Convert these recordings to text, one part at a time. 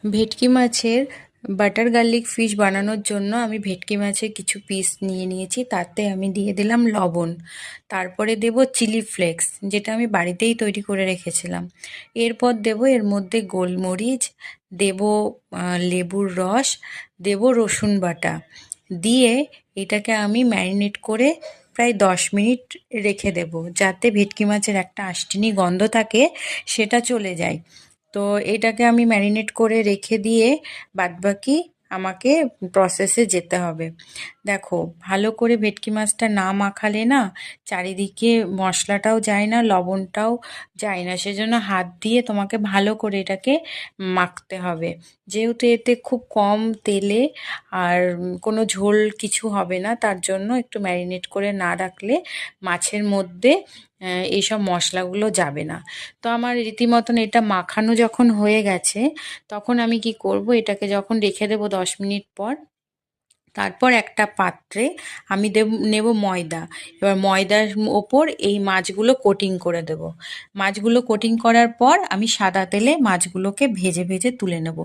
ভেটকি মাছের butter garlic fish বানানোর জন্য আমি ভেটকি মাছের কিছু পিস নিয়ে নিয়েছি, তাতে আমি দিয়ে দিলাম লবণ। তারপরে দেব চিলি ফ্লেক্স, যেটা আমি বাড়িতেই তৈরি করে রেখেছিলাম। এরপর দেব এর মধ্যে গোলমরিচ, দেব লেবুর রস, দেব রসুন বাটা, দিয়ে এটাকে আমি ম্যারিনেট করে প্রায় 10 মিনিট রেখে দেব, যাতে ভেটকি মাছের একটা আষ্টিনি গন্ধ থাকে সেটা চলে যায়। তো এটাকে আমি ম্যারিনেট করে রেখে দিয়ে বাদবাকি আমাকে প্রসেসে যেতে হবে। দেখো, ভালো করে ভেটকি মাছটা না মাখালে না চারিদিকে মশলাটাও যায় না, লবণটাও যায় না, সেজন্য হাত দিয়ে তোমাকে ভালো করে এটাকে মাখতে হবে। যেহেতু এতে খুব কম তেলে আর কোনো ঝোল কিছু হবে না, তার জন্য একটু ম্যারিনেট করে না রাখলে মাছের মধ্যে এইসব মশলাগুলো যাবে না। তো আমার রীতিমতন এটা মাখানো যখন হয়ে গেছে, তখন আমি কি করব, এটাকে যখন রেখে দেবো 10 মিনিট পর, তারপর একটা পাত্রে আমি নেব ময়দা। এবার ময়দার ওপর এই মাছগুলো কোটিং করে দেব। মাছগুলো কোটিং করার পর আমি সাদা তেলে মাছগুলোকে ভেজে ভেজে তুলে নেব।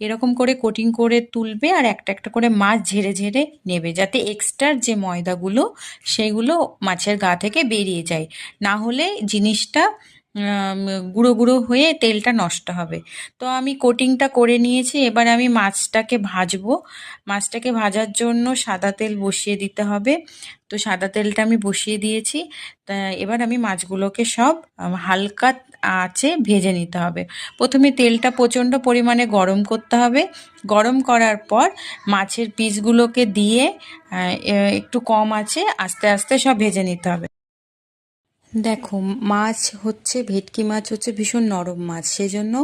এরকম করে কোটিং করে তুলবে আর একটা একটা করে মাছ ঝেড়ে ঝেড়ে নেবে, যাতে এক্সট্রার যে ময়দাগুলো সেগুলো মাছের গা থেকে বেরিয়ে যায়। না হলে জিনিসটা আম, গুঁড়ো গুঁড়ো হয়ে তেলটা নষ্ট হবে। তো আমি কোটিংটা করে নিয়েছি, এবার আমি মাছটাকে ভাজবো। মাছটাকে ভাজার জন্য সাদা তেল বসিয়ে দিতে হবে। তো সাদা তেলটা আমি বসিয়ে দিয়েছি। তা এবার আমি মাছগুলোকে সব হালকা আঁচে ভেজে নিতে হবে। প্রথমে তেলটা প্রচণ্ড পরিমাণে গরম করতে হবে। গরম করার পর মাছের পিসগুলোকে দিয়ে একটু কম আঁচে আস্তে আস্তে সব ভেজে নিতে হবে। দেখো, মাছ হচ্ছে, ভেটকি মাছ হচ্ছে ভীষণ নরম মাছ, সেজন্য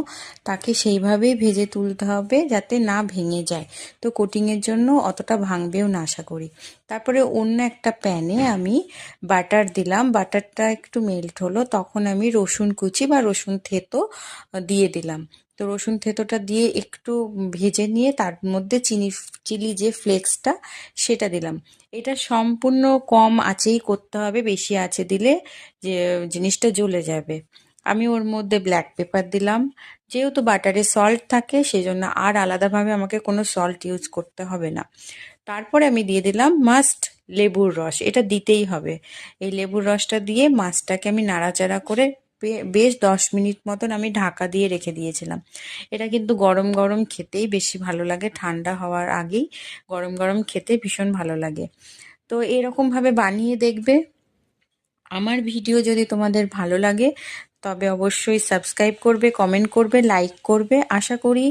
তাকে সেইভাবেই ভেজে তুলতে হবে যাতে না ভেঙে যায়। তো কোটিংয়ের জন্য অতটা ভাঙবেও না আশা করি। তারপরে অন্য একটা প্যানে আমি বাটার দিলাম। বাটারটা একটু মেল্ট হলো, তখন আমি রসুন কুচি বা রসুন থেতো দিয়ে দিলাম। তো রসুন থেতোটা দিয়ে একটু ভেজে নিয়ে তার মধ্যে চিলি যে ফ্লেক্সটা সেটা দিলাম। এটা সম্পূর্ণ কম আঁচেই করতে হবে, বেশি আঁচে দিলে যে জিনিসটা জ্বলে যাবে। আমি ওর মধ্যে ব্ল্যাক পেপার দিলাম। যেহেতু বাটারে সল্ট থাকে, সেজন্য আর আলাদাভাবে আমাকে কোনো সল্ট ইউজ করতে হবে না। তারপরে আমি দিয়ে দিলাম মাস্ট লেবুর রস, এটা দিতেই হবে। এই লেবুর রসটা দিয়ে মাছটাকে আমি নাড়াচাড়া করে বেশ 10 মিনিট মতন আমি ঢাকা দিয়ে রেখে দিয়েছিলাম। এটা কিন্তু গরম গরম খেতেই বেশি ভালো লাগে, ঠান্ডা হওয়ার আগেই গরম গরম খেতে ভীষণ ভালো লাগে। তো এরকমভাবে বানিয়ে দেখবে। আমার ভিডিও যদি তোমাদের ভালো লাগে তবে অবশ্যই সাবস্ক্রাইব করবে, কমেন্ট করবে, লাইক করবে। আশা করি